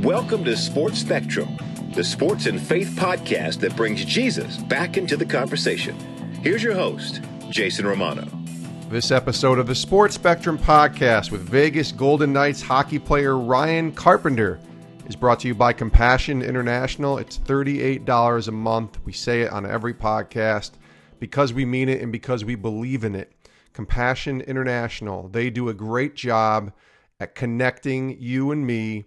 Welcome to Sports Spectrum, the sports and faith podcast that brings Jesus back into the conversation. Here's your host, Jason Romano. This episode of the Sports Spectrum podcast with Vegas Golden Knights hockey player Ryan Carpenter is brought to you by Compassion International. It's $38 a month. We say it on every podcast because we mean it and because we believe in it. Compassion International, they do a great job at connecting you and me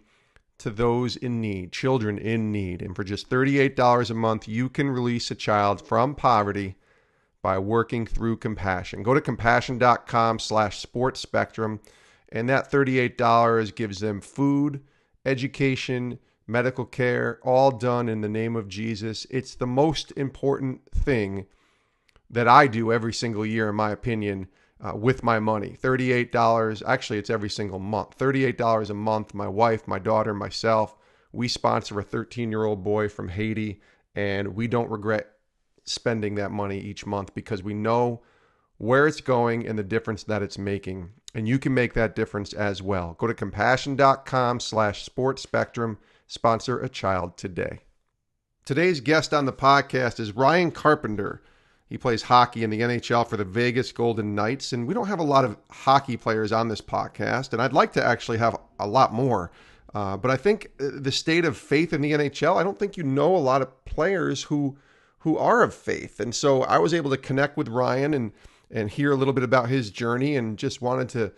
to those in need, children in need. And for just $38 a month, you can release a child from poverty by working through Compassion. Go to compassion.com/sportspectrum, and that $38 gives them food, education, medical care, all done in the name of Jesus. It's the most important thing that I do every single year, in my opinion, with my money. $38, actually it's every single month. $38 a month, my wife, my daughter, myself, we sponsor a 13-year-old boy from Haiti, and we don't regret spending that money each month because we know where it's going and the difference that it's making. And you can make that difference as well. Go to compassion.com/sportspectrum, sponsor a child today. Today's guest on the podcast is Ryan Carpenter. He plays hockey in the NHL for the Vegas Golden Knights, and we don't have a lot of hockey players on this podcast, and I'd like to actually have a lot more. But I think the state of faith in the NHL, I don't think you know a lot of players who are of faith. And so I was able to connect with Ryan and hear a little bit about his journey and just wanted to,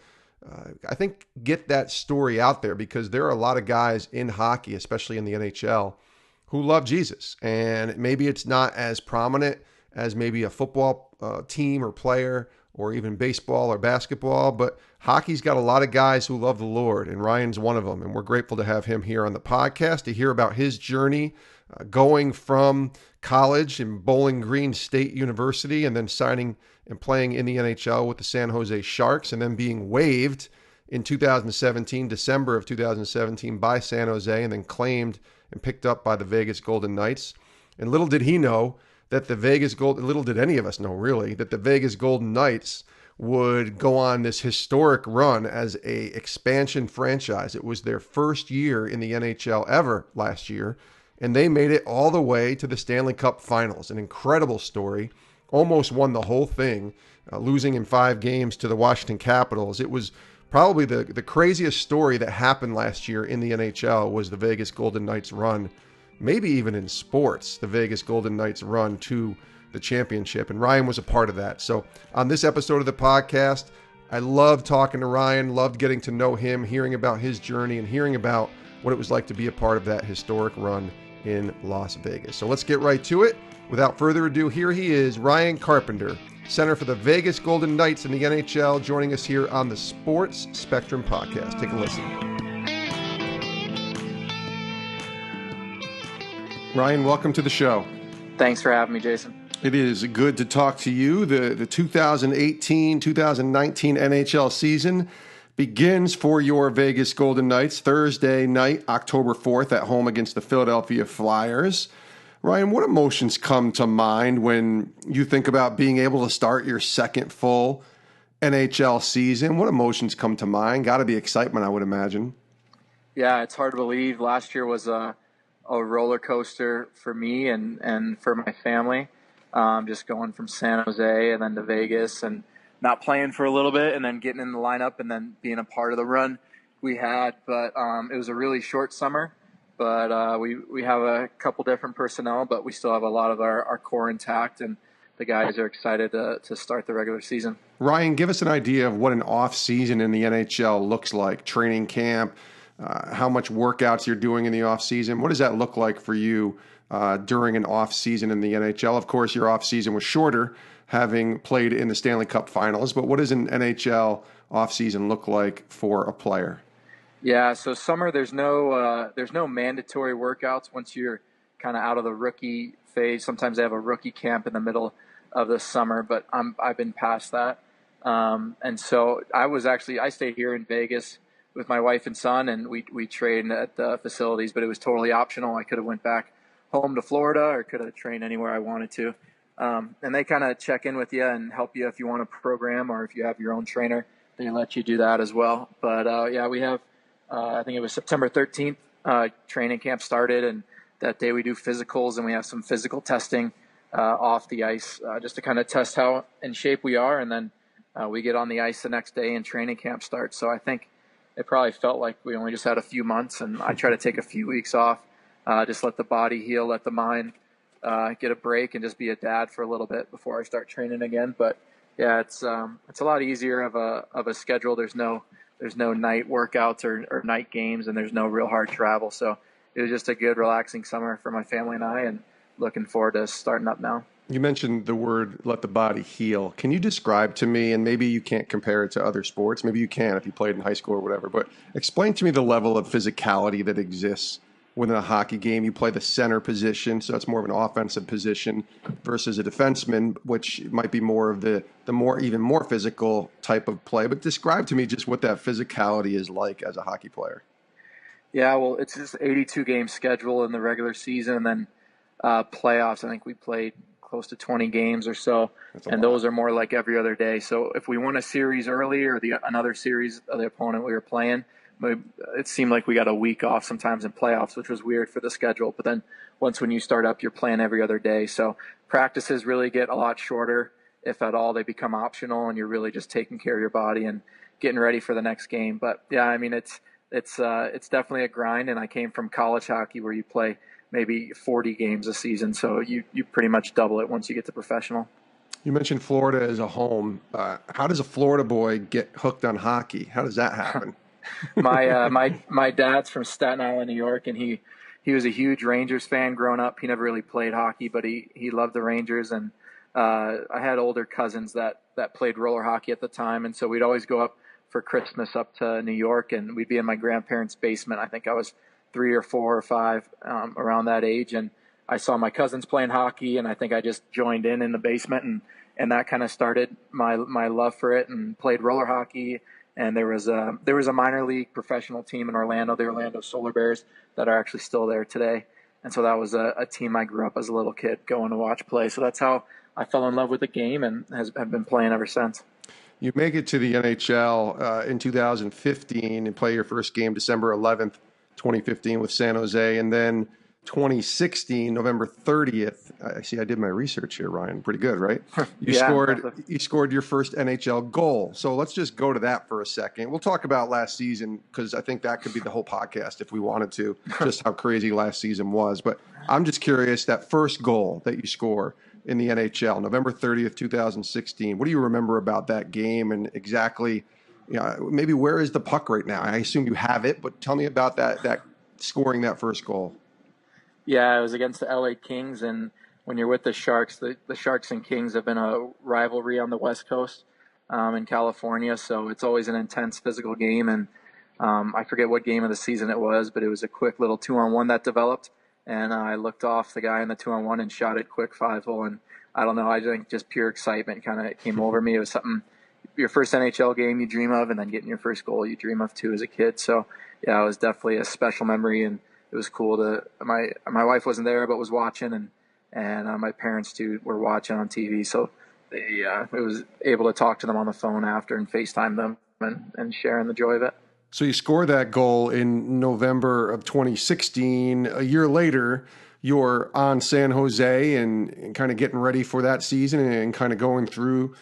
I think, get that story out there because there are a lot of guys in hockey, especially in the NHL, who love Jesus. And maybe it's not as prominent as maybe a football team or player or even baseball or basketball, but hockey's got a lot of guys who love the Lord, and Ryan's one of them. And we're grateful to have him here on the podcast to hear about his journey going from college in Bowling Green State University and then signing and playing in the NHL with the San Jose Sharks and then being waived in 2017, December of 2017 by San Jose and then claimed and picked up by the Vegas Golden Knights. And little did he know that little did any of us know really, that the Vegas Golden Knights would go on this historic run as a expansion franchise. It was their first year in the NHL ever last year, and they made it all the way to the Stanley Cup Finals. An incredible story. Almost won the whole thing, losing in 5 games to the Washington Capitals. It was probably the craziest story that happened last year in the NHL was the Vegas Golden Knights run. Maybe even in sports, the Vegas Golden Knights run to the championship. And Ryan was a part of that. So on this episode of the podcast, I loved talking to Ryan, loved getting to know him, hearing about his journey and hearing about what it was like to be a part of that historic run in Las Vegas. So let's get right to it. Without further ado, here he is, Ryan Carpenter, center for the Vegas Golden Knights in the NHL, joining us here on the Sports Spectrum podcast. Take a listen. Ryan, welcome to the show. Thanks for having me, Jason. It is good to talk to you. The 2018-2019 NHL season begins for your Vegas Golden Knights Thursday night, October 4th at home against the Philadelphia Flyers. Ryan, what emotions come to mind when you think about being able to start your second full NHL season? What emotions come to mind? Got to be excitement, I would imagine. Yeah, it's hard to believe. Last year was a roller coaster for me and for my family. Just going from San Jose and then to Vegas and not playing for a little bit and then getting in the lineup and then being a part of the run we had. But it was a really short summer. But we have a couple different personnel, but we still have a lot of our core intact, and the guys are excited to start the regular season. Ryan, give us an idea of what an off-season in the NHL looks like, training camp, how much workouts you're doing in the off-season. What does that look like for you during an off-season in the NHL? Of course, your off-season was shorter, having played in the Stanley Cup Finals, but what does an NHL off-season look like for a player? Yeah, so summer, there's no mandatory workouts once you're kind of out of the rookie phase. Sometimes they have a rookie camp in the middle of the summer, but I've been past that. And so I stayed here in Vegas with my wife and son, and we trained at the facilities, but it was totally optional. I could have went back home to Florida or could have trained anywhere I wanted to. And they kind of check in with you and help you if you want to program or if you have your own trainer, they let you do that as well. But yeah, we have, I think it was September 13th training camp started, and that day we do physicals, and we have some physical testing off the ice just to kind of test how in shape we are, and then we get on the ice the next day and training camp starts. So I think it probably felt like we only just had a few months, and I try to take a few weeks off, just let the body heal, let the mind get a break, and just be a dad for a little bit before I start training again. But yeah, it's a lot easier of a schedule. There's no night workouts or night games, and there's no real hard travel. So it was just a good, relaxing summer for my family and I, and looking forward to starting up now. You mentioned the word "let the body heal." Can you describe to me, and maybe you can't compare it to other sports, maybe you can if you played in high school or whatever, but explain to me the level of physicality that exists within a hockey game. You play the center position, so it's more of an offensive position versus a defenseman, which might be more of the even more physical type of play. But describe to me just what that physicality is like as a hockey player. Yeah, well, it's just 82 game schedule in the regular season, and then playoffs. I think we played close to 20 games or so, and those are more like every other day. So if we won a series early or another series of the opponent we were playing, it seemed like we got a week off sometimes in playoffs, which was weird for the schedule. But then when you start up, you're playing every other day. So practices really get a lot shorter, if at all. They become optional, and you're really just taking care of your body and getting ready for the next game. But yeah, I mean, it's definitely a grind. And I came from college hockey where you play maybe 40 games a season. So you pretty much double it once you get to professional. You mentioned Florida as a home. How does a Florida boy get hooked on hockey? How does that happen? My dad's from Staten Island, New York, and he was a huge Rangers fan growing up. He never really played hockey, but he loved the Rangers. And I had older cousins that played roller hockey at the time, and so we'd always go up for Christmas up to New York, and we'd be in my grandparents' basement. I think I was 3 or 4 or 5 around that age, and I saw my cousins playing hockey, and I think I just joined in the basement, and that kind of started my love for it, and played roller hockey. And there was a minor league professional team in Orlando, the Orlando Solar Bears, that are actually still there today. And so that was a team I grew up as a little kid going to watch play. So that's how I fell in love with the game, and have been playing ever since. You make it to the NHL in 2015 and play your first game December 11th, 2015 with San Jose, and then 2016, November 30th. I see I did my research here, Ryan. Pretty good, right? You scored your first NHL goal. So let's just go to that for a second. We'll talk about last season, because I think that could be the whole podcast if we wanted to, just how crazy last season was. But I'm just curious, that first goal that you score in the NHL, November 30th, 2016, what do you remember about that game, and exactly, maybe where is the puck right now? I assume you have it, but tell me about that scoring that first goal. Yeah, it was against the LA Kings, and when you're with the Sharks, the Sharks and Kings have been a rivalry on the West Coast in California, so it's always an intense physical game. And I forget what game of the season it was, but it was a quick little 2-on-1 that developed, and I looked off the guy in the 2-on-1 and shot it quick 5-hole. And I don't know, I think just pure excitement kind of came over me. It was something, your first NHL game you dream of, and then getting your first goal you dream of too as a kid. So yeah, it was definitely a special memory, and it was cool to my wife wasn't there but was watching, and my parents too were watching on TV, so it was able to talk to them on the phone after and FaceTime them and sharing the joy of it. So you scored that goal in November of 2016. A year later, you're on San Jose and kind of getting ready for that season and kind of going through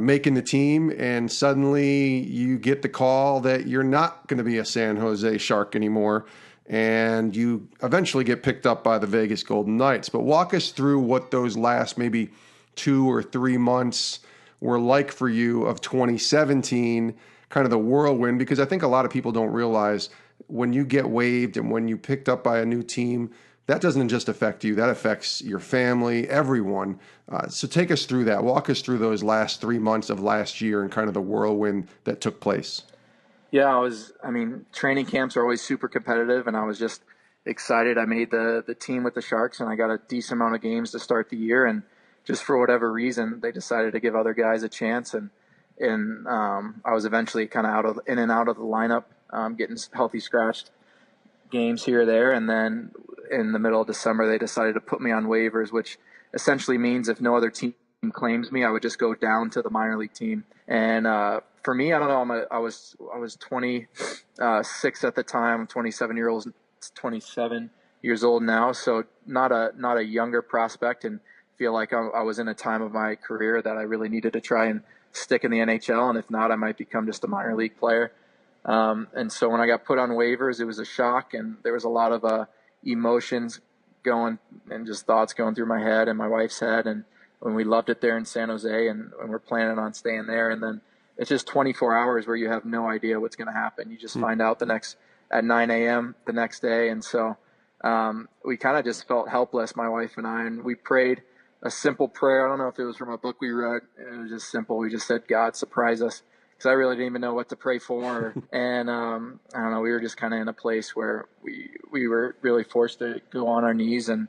making the team, and suddenly you get the call that you're not going to be a San Jose Shark anymore, and you eventually get picked up by the Vegas Golden Knights. But walk us through what those last maybe 2 or 3 months were like for you of 2017, kind of the whirlwind, because I think a lot of people don't realize when you get waived and when you picked up by a new team, that doesn't just affect you, that affects your family, everyone. So take us through that. Walk us through those last 3 months of last year and kind of the whirlwind that took place. Yeah, training camps are always super competitive, and I was just excited. I made the team with the Sharks, and I got a decent amount of games to start the year, and just for whatever reason, they decided to give other guys a chance, and I was eventually kind of in and out of the lineup, getting healthy scratched games here or there, and then in the middle of December, they decided to put me on waivers, which essentially means if no other team claims me, I would just go down to the minor league team. And for me, I don't know, I was 26 at the time, 27 years 27 years old now, so not a younger prospect, and feel like I was in a time of my career that I really needed to try and stick in the NHL, and if not, I might become just a minor league player. And so when I got put on waivers, it was a shock, and there was a lot of emotions going and just thoughts going through my head and my wife's head. And when we loved it there in San Jose, and we're planning on staying there, and then it's just 24 hours where you have no idea what's going to happen. You just find out at 9 a.m. the next day. And so we kind of just felt helpless, my wife and I, and we prayed a simple prayer. I don't know if it was from a book we read. It was just simple. We just said, God, surprise us, because I really didn't even know what to pray for. And I don't know, we were just kind of in a place where we were really forced to go on our knees and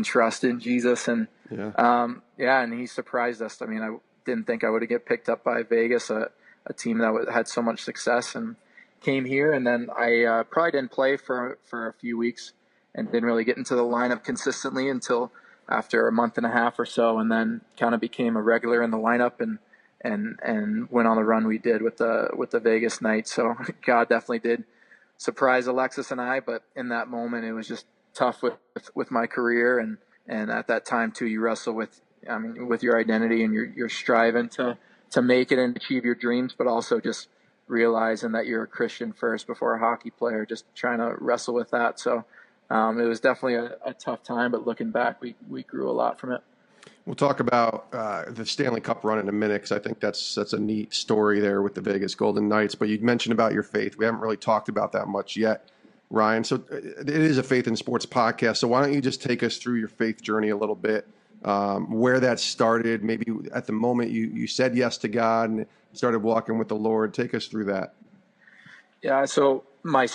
trust in Jesus. And and he surprised us. I mean, I didn't think I would get picked up by Vegas, a team that had so much success, and came here. And then I probably didn't play for a few weeks and didn't really get into the lineup consistently until after a month and a half or so, and then kind of became a regular in the lineup and went on the run we did with the Vegas Knights. So God definitely did surprise Alexis and I, but in that moment it was just tough with my career, and at that time too, you wrestle with your identity, and you're striving to make it and achieve your dreams, but also just realizing that you're a Christian first before a hockey player, just trying to wrestle with that. So it was definitely a tough time, but looking back, we grew a lot from it. We'll talk about the Stanley Cup run in a minute, because I think that's a neat story there with the Vegas Golden Knights. But you mentioned about your faith. We haven't really talked about that much yet, Ryan. So it is a Faith in Sports podcast. So why don't you just take us through your faith journey a little bit, where that started, maybe at the moment you said yes to God and started walking with the Lord. Take us through that. Yeah, so my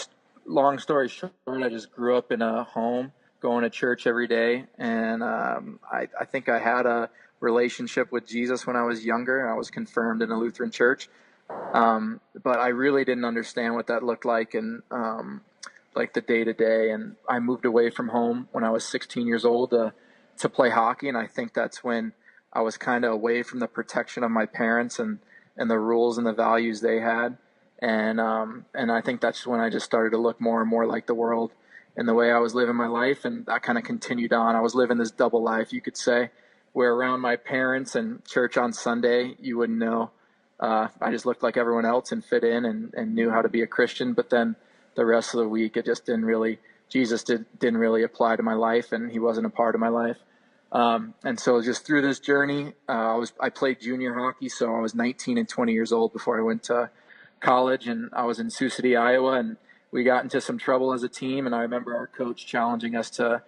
long story short, I just grew up in a home going to church every day. And I think I had a relationship with Jesus when I was younger. I was confirmed in a Lutheran church. But I really didn't understand what that looked like, and like the day to day. And I moved away from home when I was 16 years old to play hockey. And I think that's when I was kind of away from the protection of my parents and the rules and the values they had. And I think that's when I just started to look more and more like the world and the way I was living my life. And that kind of continued on. I was living this double life, you could say, where around my parents and church on Sunday, you wouldn't know. I just looked like everyone else and fit in and knew how to be a Christian. But then the rest of the week, it just Jesus didn't really apply to my life, and he wasn't a part of my life. And so just through this journey, I played junior hockey. So I was 19 and 20 years old before I went to college, and I was in Sioux City, Iowa, and we got into some trouble as a team. And I remember our coach challenging us to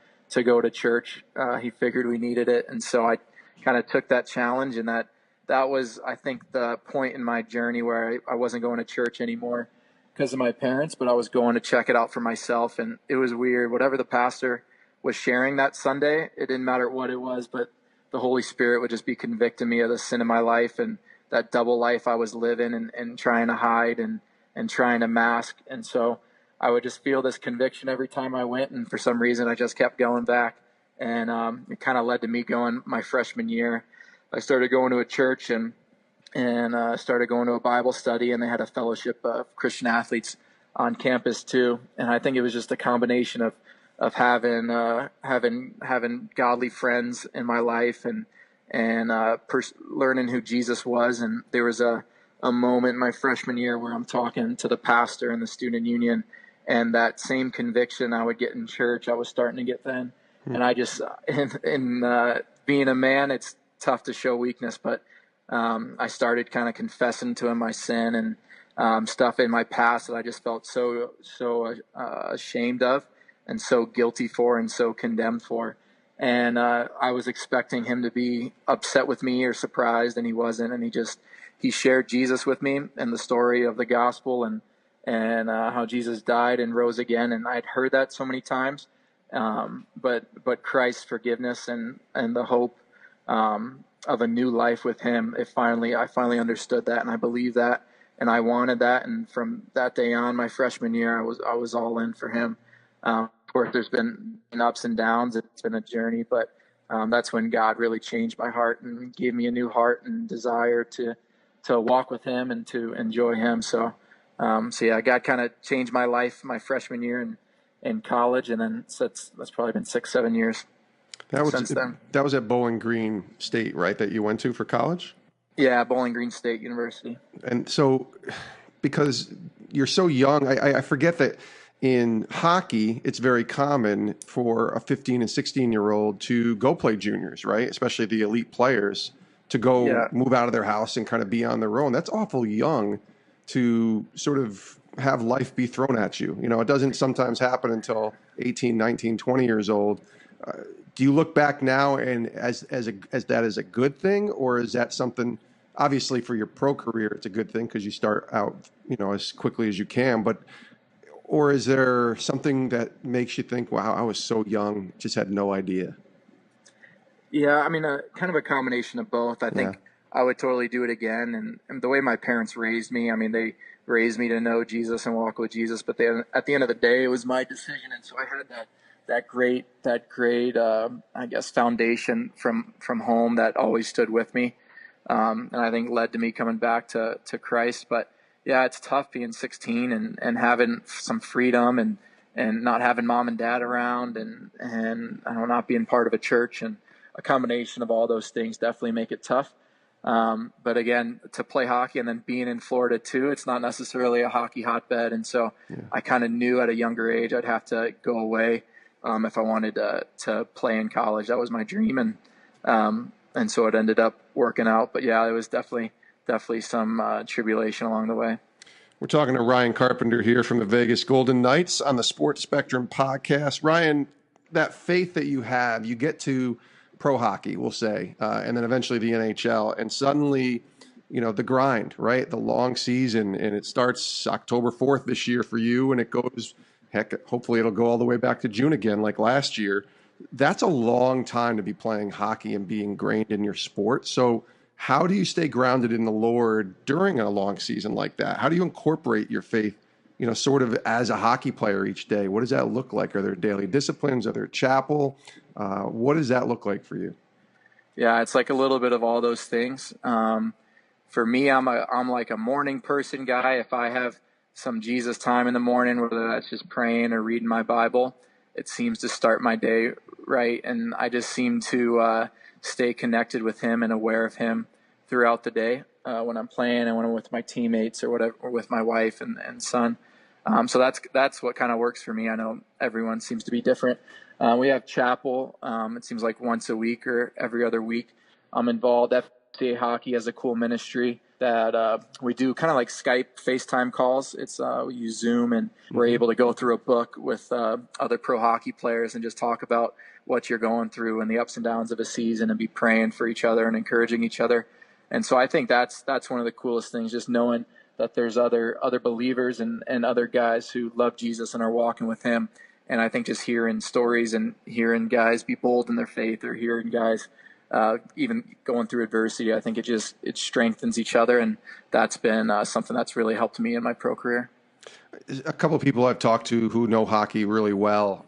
go to church. He figured we needed it. And so I kind of took that challenge, and that was, I think, the point in my journey where I wasn't going to church anymore because of my parents, but I was going to check it out for myself. And it was weird. Whatever the pastor was sharing that Sunday, it didn't matter what it was, but the Holy Spirit would just be convicting me of the sin in my life and that double life I was living and trying to hide and trying to mask. And so I would just feel this conviction every time I went, and for some reason I just kept going back. And it kind of led to me going my freshman year. I started going to a church and started going to a Bible study, and they had a fellowship of Christian athletes on campus too. And I think it was just a combination of having godly friends in my life and learning who Jesus was. And there was a moment in my freshman year where I'm talking to the pastor in the student union, and that same conviction I would get in church, I was starting to get then. And I just, in being a man, it's tough to show weakness, but I started kind of confessing to him my sin and stuff in my past that I just felt so ashamed of and so guilty for and so condemned for. And I was expecting him to be upset with me or surprised, and he wasn't. And he shared Jesus with me and the story of the gospel and how Jesus died and rose again. And I'd heard that so many times, but Christ's forgiveness and the hope of a new life with him, I finally understood that, and I believed that, and I wanted that. And from that day on, my freshman year, I was all in for him. Of course, there's been ups and downs. It's been a journey, but that's when God really changed my heart and gave me a new heart and desire to walk with him and to enjoy him. So yeah, God kind of changed my life my freshman year, in college, and then that's probably been 6-7 years since then. That was at Bowling Green State, right? That you went to for college? Yeah, Bowling Green State University. And so, because you're so young, I forget that in hockey, it's very common for a 15 and 16-year-old to go play juniors, right? Especially the elite players, to go move out of their house and kind of be on their own. That's awful young to sort of have life be thrown at you. It doesn't sometimes happen until 18, 19, 20 years old. Do you look back now and as that is a good thing, or is that something, obviously for your pro career, it's a good thing because you start out, as quickly as you can, or is there something that makes you think, wow, I was so young, just had no idea? Yeah, I mean, kind of a combination of both. I think I would totally do it again. And the way my parents raised me, I mean, they raised me to know Jesus and walk with Jesus. But at the end of the day, it was my decision. And so I had that great, I guess, foundation from home that always stood with me. And I think led to me coming back to Christ. But yeah, it's tough being 16 and having some freedom and not having mom and dad around and I don't know, not being part of a church, and a combination of all those things definitely make it tough. But again, to play hockey and then being in Florida too, it's not necessarily a hockey hotbed. And so I kind of knew at a younger age I'd have to go away if I wanted to play in college. That was my dream. And so it ended up working out. But yeah, it was definitely some tribulation along the way. We're talking to Ryan Carpenter here from the Vegas Golden Knights on the Sports Spectrum podcast. Ryan, that faith that you have, you get to pro hockey, we'll say, and then eventually the NHL, and suddenly, the grind, right? The long season, and it starts October 4th this year for you, and it goes, hopefully it'll go all the way back to June again, like last year. That's a long time to be playing hockey and being ingrained in your sport. So how do you stay grounded in the Lord during a long season like that? How do you incorporate your faith, sort of as a hockey player each day? What does that look like? Are there daily disciplines? Are there chapel? What does that look like for you? Yeah, it's like a little bit of all those things. For me, I'm like a morning person guy. If I have some Jesus time in the morning, whether that's just praying or reading my Bible, it seems to start my day right. And I just seem to stay connected with him and aware of him throughout the day when I'm playing and when I'm with my teammates or whatever, or with my wife and son. So that's what kind of works for me. I know everyone seems to be different. We have chapel. It seems like once a week or every other week. I'm involved. FCA Hockey has a cool ministry that we do kind of like Skype FaceTime calls. It's we use Zoom, and we're able to go through a book with other pro hockey players and just talk about what you're going through and the ups and downs of a season, and be praying for each other and encouraging each other. And so I think that's one of the coolest things, just knowing that there's other believers and other guys who love Jesus and are walking with him. And I think just hearing stories and hearing guys be bold in their faith, or hearing guys even going through adversity, I think it strengthens each other. And that's been something that's really helped me in my pro career. A couple of people I've talked to who know hockey really well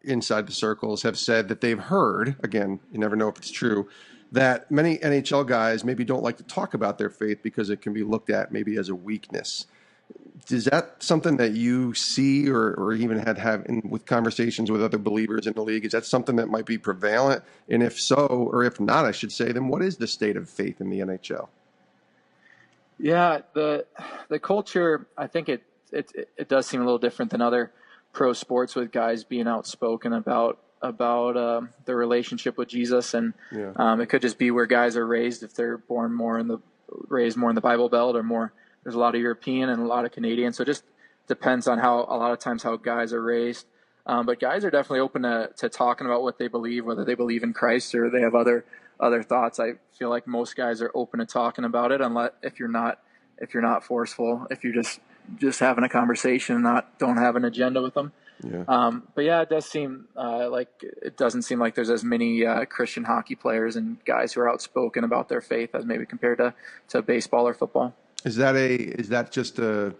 inside the circles have said that they've heard, again, you never know if it's true, that many NHL guys maybe don't like to talk about their faith because it can be looked at maybe as a weakness. Is that something that you see or even have with conversations with other believers in the league? Is that something that might be prevalent? And if so, or if not, I should say, then what is the state of faith in the NHL? Yeah, the culture, I think it does seem a little different than other pro sports, with guys being outspoken about their relationship with Jesus. And it could just be where guys are raised, if they're raised more in the Bible Belt, or more. There's a lot of European and a lot of Canadian, so it just depends on a lot of times how guys are raised. But guys are definitely open to talking about what they believe, whether they believe in Christ or they have other thoughts. I feel like most guys are open to talking about it, unless if you're not forceful, if you're just having a conversation and don't have an agenda with them. Yeah. But yeah, it does seem it doesn't seem like there's as many Christian hockey players and guys who are outspoken about their faith as maybe compared to baseball or football. Is that just a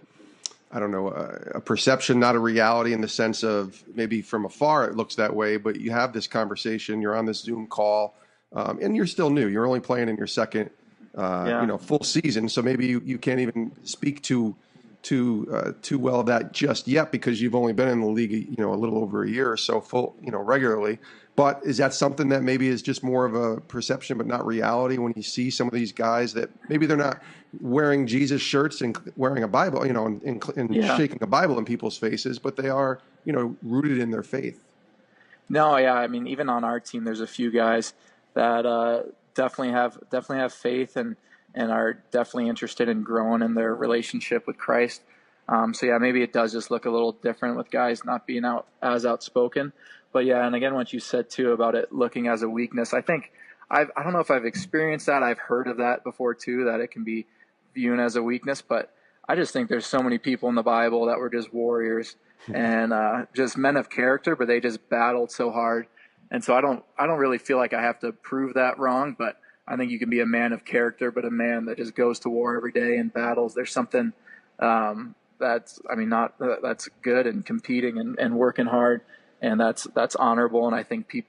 perception, not a reality, in the sense of maybe from afar it looks that way, but you have this conversation, you're on this Zoom call, and you're still new. You're only playing in your second, full season, so maybe you can't even speak to too well of that just yet because you've only been in the league, a little over a year or so regularly. But is that something that maybe is just more of a perception but not reality when you see some of these guys that maybe they're not wearing Jesus shirts and wearing a Bible, and shaking a Bible in people's faces, but they are, rooted in their faith? No, yeah. I mean, even on our team, there's a few guys that definitely have faith and are definitely interested in growing in their relationship with Christ. So yeah, maybe it does just look a little different with guys not being as outspoken. But yeah, and again, what you said too about it looking as a weakness, I think I don't know if I've experienced that. I've heard of that before too, that it can be viewed as a weakness. But I just think there's so many people in the Bible that were just warriors and just men of character, but they just battled so hard. And so I don't really feel like I have to prove that wrong, but I think you can be a man of character, but a man that just goes to war every day and battles. There's something that's good and competing and working hard, and that's honorable. And I think it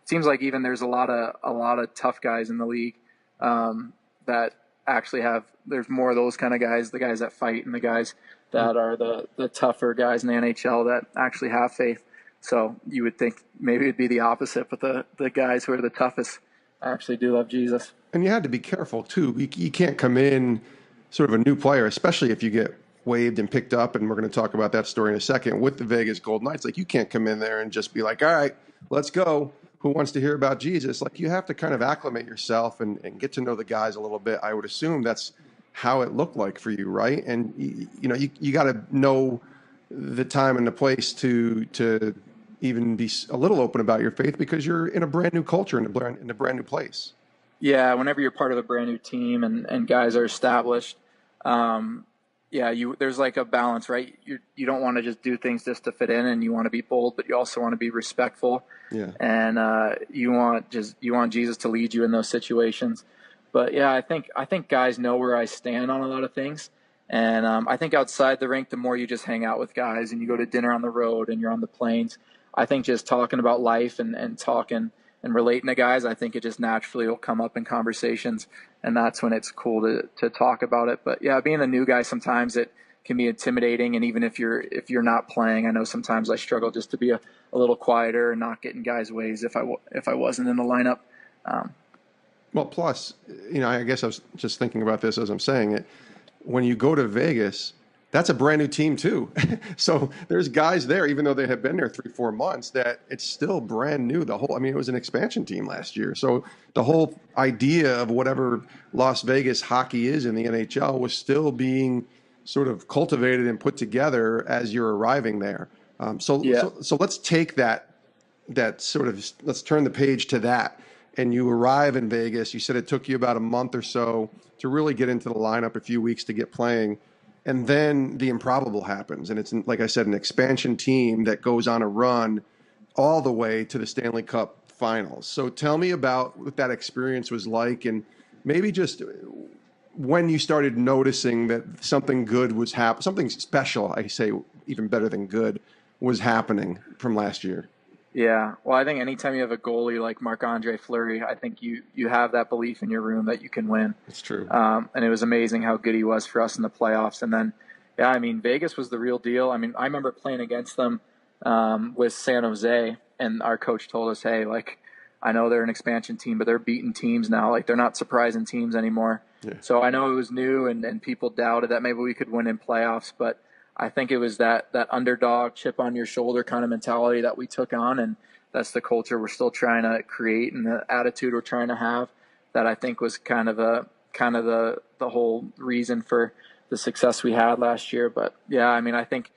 seems like even there's a lot of tough guys in the league that actually there's more of those kind of guys, the guys that fight and the guys that are the tougher guys in the NHL that actually have faith. So you would think maybe it'd be the opposite, but the guys who are the toughest actually do love Jesus. And you had to be careful too. You can't come in sort of a new player, especially if you get waived and picked up, and we're going to talk about that story in a second, with the Vegas Golden Knights. Like, you can't come in there and just be like, all right, let's go. Who wants to hear about Jesus? Like, you have to kind of acclimate yourself and get to know the guys a little bit. I would assume that's how it looked like for you, right? And you got to know the time and the place to even be a little open about your faith, because you're in a brand new culture, in a brand new place. Yeah, whenever you're part of a brand new team and guys are established, there's like a balance, right? You don't want to just do things just to fit in, and you want to be bold, but you also want to be respectful. Yeah. And you want Jesus to lead you in those situations. But yeah, I think guys know where I stand on a lot of things. And I think outside the rink, the more you just hang out with guys and you go to dinner on the road and you're on the planes, I think just talking about life and talking and relating to guys, I think it just naturally will come up in conversations, and that's when it's cool to talk about it. But yeah, being a new guy, sometimes it can be intimidating, and even if you're not playing, I know sometimes I struggle just to be a little quieter and not get in guys' ways if I wasn't in the lineup. Well, plus, I guess I was just thinking about this as I'm saying it. When you go to Vegas, that's a brand new team too. So there's guys there, even though they have been there 3-4 months, that it's still brand new. It was an expansion team last year. So the whole idea of whatever Las Vegas hockey is in the NHL was still being sort of cultivated and put together as you're arriving there. So let's take that sort of, let's turn the page to that. And you arrive in Vegas. You said it took you about a month or so to really get into the lineup, a few weeks to get playing. And then the improbable happens. And it's, like I said, an expansion team that goes on a run all the way to the Stanley Cup Finals. So tell me about what that experience was like, and maybe just when you started noticing that something good was happening, something special, I say even better than good, was happening from last year. Yeah, well, I think anytime you have a goalie like Marc-Andre Fleury, I think you have that belief in your room that you can win. It's true. And it was amazing how good he was for us in the playoffs. And then, yeah, I mean, Vegas was the real deal. I mean, I remember playing against them with San Jose, and our coach told us, hey, like, I know they're an expansion team, but they're beating teams now. Like, they're not surprising teams anymore. Yeah. So I know it was new, and people doubted that maybe we could win in playoffs, but I think it was that underdog, chip on your shoulder kind of mentality that we took on, and that's the culture we're still trying to create and the attitude we're trying to have, that I think was kind of the whole reason for the success we had last year. But yeah, I mean, I think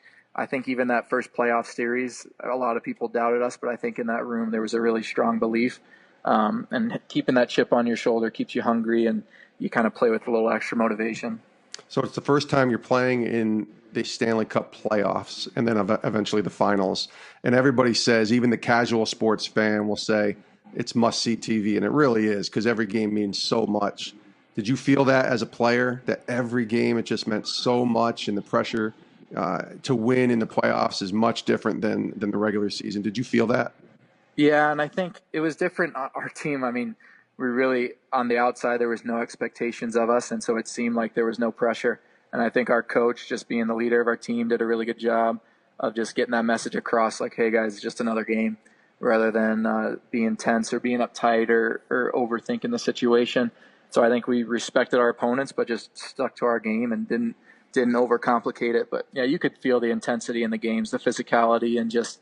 even that first playoff series, a lot of people doubted us, but I think in that room there was a really strong belief, and keeping that chip on your shoulder keeps you hungry, and you kind of play with a little extra motivation. So it's the first time you're playing in the Stanley Cup playoffs and then eventually the finals. And everybody says, even the casual sports fan will say, it's must-see TV. And it really is, because every game means so much. Did you feel that as a player, that every game it just meant so much, and the pressure to win in the playoffs is much different than the regular season? Did you feel that? Yeah, and I think it was different on our team. I mean, we really, on the outside, there was no expectations of us, and so it seemed like there was no pressure. And I think our coach, just being the leader of our team, did a really good job of just getting that message across, like, hey, guys, it's just another game, rather than being tense or being uptight or overthinking the situation. So I think we respected our opponents, but just stuck to our game and didn't overcomplicate it. But, yeah, you could feel the intensity in the games, the physicality, and just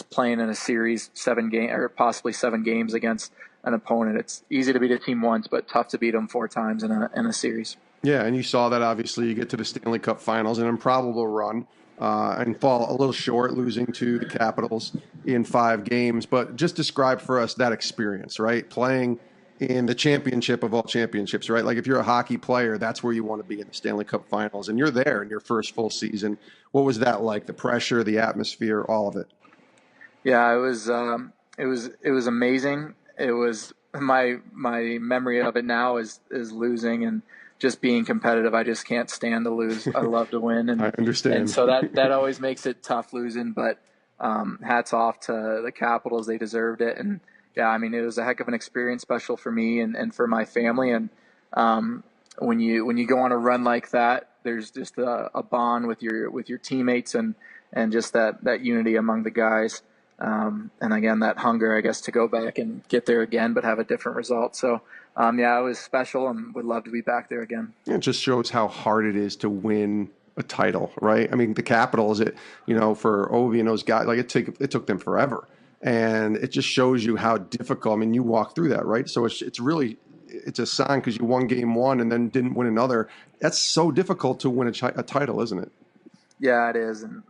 playing in a series, 7 games or possibly 7 games against an opponent. It's easy to beat a team once, but tough to beat them 4 times in a series. Yeah, and you saw that, obviously. You get to the Stanley Cup Finals, an improbable run, and fall a little short, losing to the Capitals in 5 games. But just describe for us that experience, right? Playing in the championship of all championships, right? Like, if you're a hockey player, that's where you want to be, in the Stanley Cup Finals, and you're there in your first full season. What was that like? The pressure, the atmosphere, all of it? Yeah, it was amazing. It was my memory of it now is losing and just being competitive. I just can't stand to lose. I love to win, and I understand. And so that always makes it tough losing. But hats off to the Capitals; they deserved it. And yeah, I mean, it was a heck of an experience, special for me and for my family. And when you go on a run like that, there's just a bond with your teammates and just that unity among the guys. And again, that hunger, I guess, to go back and get there again, but have a different result. So, yeah, it was special and would love to be back there again. It just shows how hard it is to win a title, right? I mean, the Capitals, for Ovi and those guys, like, it took them forever. And it just shows you how difficult. I mean, you walk through that, right? So it's a sign, because you won game 1 and then didn't win another. That's so difficult to win a title, isn't it? Yeah, it is. And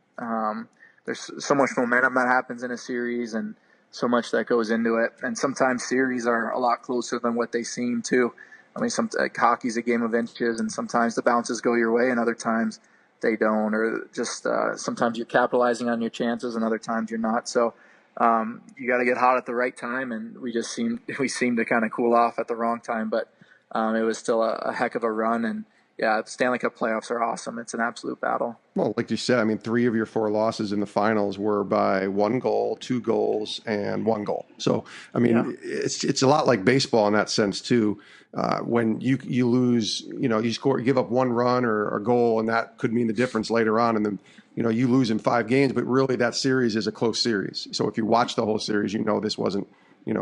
there's so much momentum that happens in a series and so much that goes into it. And sometimes series are a lot closer than what they seem to. I mean, hockey's a game of inches, and sometimes the bounces go your way and other times they don't. Or just sometimes you're capitalizing on your chances and other times you're not. So you got to get hot at the right time, and we seemed to kind of cool off at the wrong time. But it was still a heck of a run, and yeah, Stanley Cup playoffs are awesome. It's an absolute battle. Well, like you said, I mean, 3 of your 4 losses in the finals were by 1 goal, 2 goals, and 1 goal. So, I mean, it's a lot like baseball in that sense too. When you lose, you give up 1 run or a goal, and that could mean the difference later on. And then, you lose in 5 games, but really that series is a close series. So if you watch the whole series, this wasn't,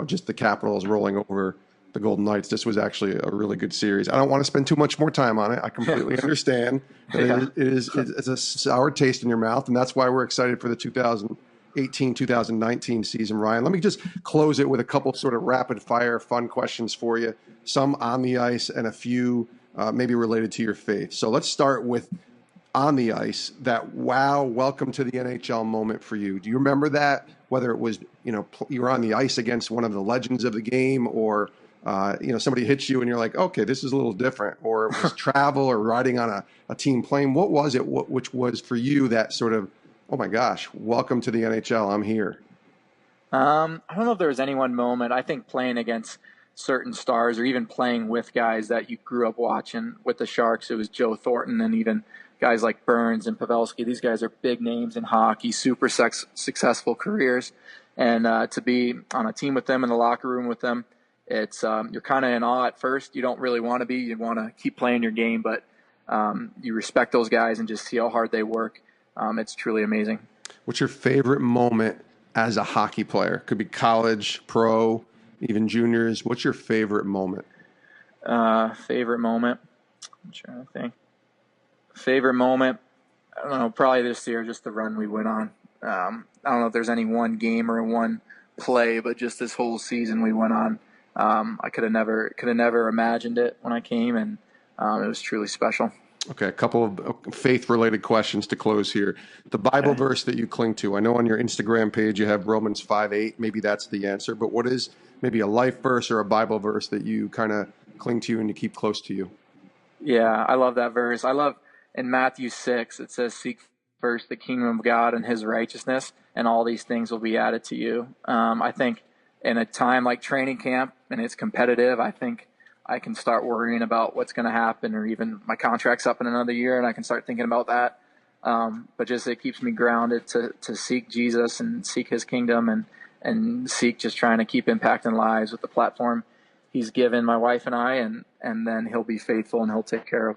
just the Capitals rolling over the Golden Knights. This was actually a really good series. I don't want to spend too much more time on it. I completely understand. It's a sour taste in your mouth, and that's why we're excited for the 2018-2019 season, Ryan. Let me just close it with a couple sort of rapid-fire fun questions for you, some on the ice and a few maybe related to your faith. So let's start with on the ice, that wow, welcome to the NHL moment for you. Do you remember that? Whether it was, you were on the ice against one of the legends of the game, or somebody hits you and you're like, okay, this is a little different, or it was travel or riding on a team plane. What was it, which was for you that sort of, oh my gosh, welcome to the NHL, I'm here? I don't know if there was any one moment. I think playing against certain stars, or even playing with guys that you grew up watching with the Sharks, it was Joe Thornton, and even guys like Burns and Pavelski. These guys are big names in hockey, super successful careers. And to be on a team with them, in the locker room with them, it's you're kind of in awe at first. You don't really want to be. You want to keep playing your game, but you respect those guys and just see how hard they work. It's truly amazing. What's your favorite moment as a hockey player? Could be college, pro, even juniors. What's your favorite moment? Favorite moment? I'm trying to think. Favorite moment? I don't know, probably this year, just the run we went on. I don't know if there's any one game or one play, but just this whole season we went on. I could have never imagined it when I came, and it was truly special. Okay, a couple of faith-related questions to close here. The Bible verse that you cling to. I know on your Instagram page you have Romans 5:8. Maybe that's the answer, but what is maybe a life verse or a Bible verse that you kind of cling to and you keep close to you? Yeah, I love that verse. I love in Matthew 6, it says, "Seek first the kingdom of God and his righteousness, and all these things will be added to you." I think in a time like training camp, and it's competitive, I think I can start worrying about what's going to happen, or even my contract's up in another year and I can start thinking about that. But just it keeps me grounded to seek Jesus and seek his kingdom, and seek just trying to keep impacting lives with the platform he's given my wife and I, and then he'll be faithful and he'll take care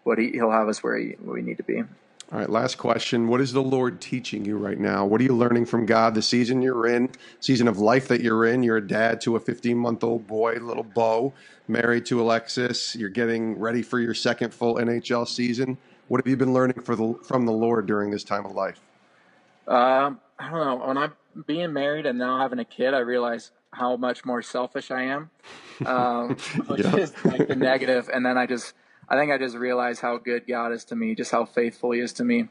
he'll have us where we need to be. All right, last question. What is the Lord teaching you right now? What are you learning from God? The season you're in, season of life that you're in. You're a dad to a 15-month-old boy, little Bo, married to Alexis. You're getting ready for your second full NHL season. What have you been learning from the Lord during this time of life? I don't know. When I'm being married and now having a kid, I realize how much more selfish I am, which is like the negative. And then I think I just realize how good God is to me, just how faithful he is to me.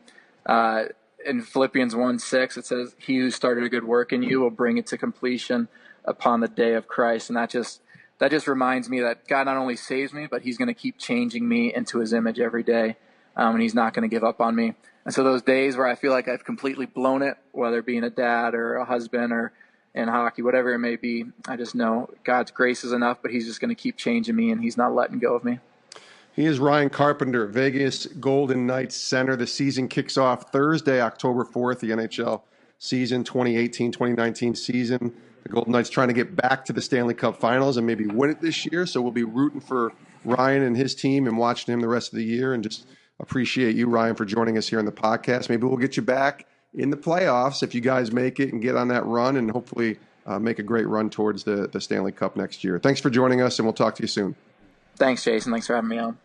In Philippians 1:6, it says, "He who started a good work in you will bring it to completion upon the day of Christ." And that just reminds me that God not only saves me, but he's going to keep changing me into his image every day. And he's not going to give up on me. And so those days where I feel like I've completely blown it, whether being a dad or a husband or in hockey, whatever it may be, I just know God's grace is enough, but he's just going to keep changing me, and he's not letting go of me. He is Ryan Carpenter, Vegas Golden Knights center. The season kicks off Thursday, October 4th, the NHL season, 2018-2019 season. The Golden Knights trying to get back to the Stanley Cup Finals and maybe win it this year. So we'll be rooting for Ryan and his team and watching him the rest of the year, and just appreciate you, Ryan, for joining us here on the podcast. Maybe we'll get you back in the playoffs if you guys make it and get on that run, and hopefully make a great run towards the Stanley Cup next year. Thanks for joining us, and we'll talk to you soon. Thanks, Jason. Thanks for having me on.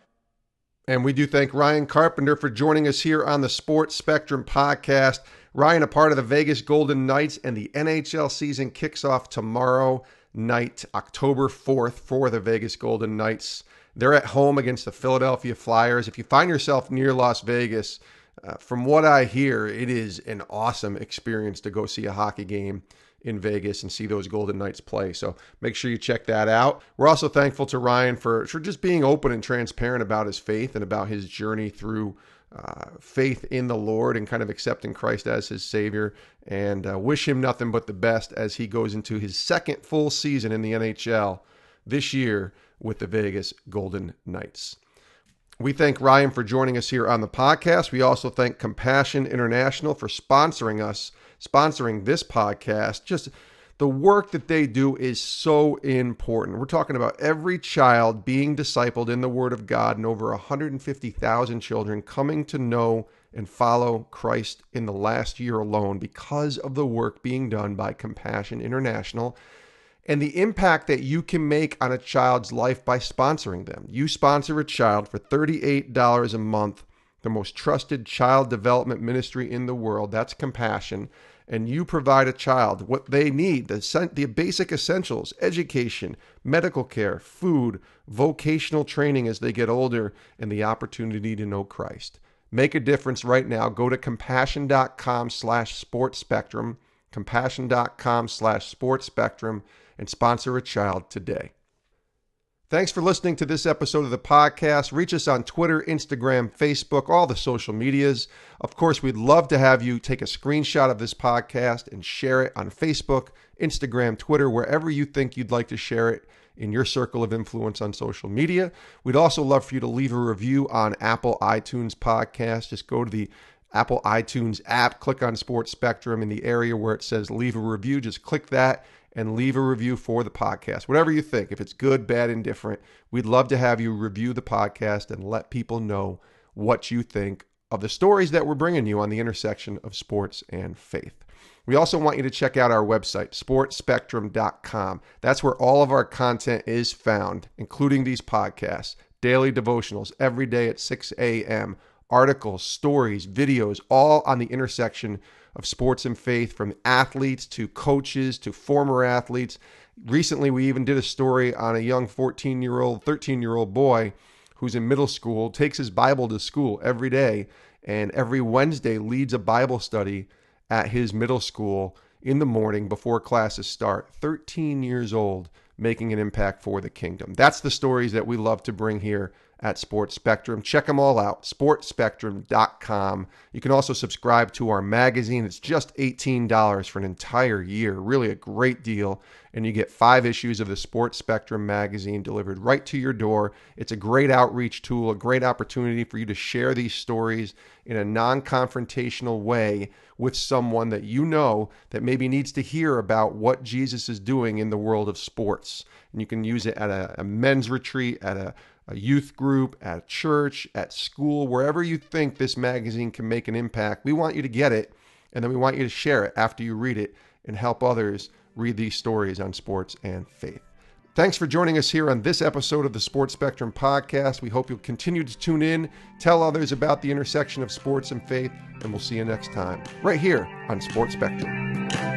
And we do thank Ryan Carpenter for joining us here on the Sports Spectrum podcast. Ryan, a part of the Vegas Golden Knights, and the NHL season kicks off tomorrow night, October 4th, for the Vegas Golden Knights. They're at home against the Philadelphia Flyers. If you find yourself near Las Vegas, from what I hear, it is an awesome experience to go see a hockey game in Vegas and see those Golden Knights play. So make sure you check that out. We're also thankful to Ryan for just being open and transparent about his faith and about his journey through faith in the Lord and kind of accepting Christ as his Savior, and wish him nothing but the best as he goes into his second full season in the NHL this year with the Vegas Golden Knights. We thank Ryan for joining us here on the podcast. We also thank Compassion International for sponsoring this podcast. Just the work that they do is so important. We're talking about every child being discipled in the Word of God, and over 150,000 children coming to know and follow Christ in the last year alone because of the work being done by Compassion International, and the impact that you can make on a child's life by sponsoring them. You sponsor a child for $38 a month, the most trusted child development ministry in the world. That's Compassion. And you provide a child what they need, the basic essentials: education, medical care, food, vocational training as they get older, and the opportunity to know Christ. Make a difference right now. Go to compassion.com/sportspectrum, compassion.com/sportspectrum, and sponsor a child today. Thanks for listening to this episode of the podcast. Reach us on Twitter, Instagram, Facebook, all the social medias. Of course, we'd love to have you take a screenshot of this podcast and share it on Facebook, Instagram, Twitter, wherever you think you'd like to share it in your circle of influence on social media. We'd also love for you to leave a review on Apple iTunes Podcast. Just go to the Apple iTunes app, click on Sports Spectrum in the area where it says leave a review. Just click that and leave a review for the podcast. Whatever you think, if it's good, bad, indifferent, we'd love to have you review the podcast and let people know what you think of the stories that we're bringing you on the intersection of sports and faith. We also want you to check out our website, sportspectrum.com. That's where all of our content is found, including these podcasts, daily devotionals every day at 6 a.m., articles, stories, videos, all on the intersection of sports and faith, from athletes to coaches to former athletes. Recently, we even did a story on a young 13-year-old boy who's in middle school, takes his Bible to school every day, and every Wednesday leads a Bible study at his middle school in the morning before classes start. 13 years old, making an impact for the kingdom. That's the stories that we love to bring here at Sports Spectrum. Check them all out, sportspectrum.com. You can also subscribe to our magazine. It's just $18 for an entire year. Really a great deal. And you get 5 issues of the Sports Spectrum magazine delivered right to your door. It's a great outreach tool, a great opportunity for you to share these stories in a non-confrontational way with someone that you know that maybe needs to hear about what Jesus is doing in the world of sports. and you can use it at a men's retreat, at a youth group, at church, at school, wherever you think this magazine can make an impact. We want you to get it, and then we want you to share it after you read it and help others read these stories on sports and faith. Thanks for joining us here on this episode of the Sports Spectrum Podcast. We hope you'll continue to tune in, tell others about the intersection of sports and faith, and we'll see you next time, right here on Sports Spectrum.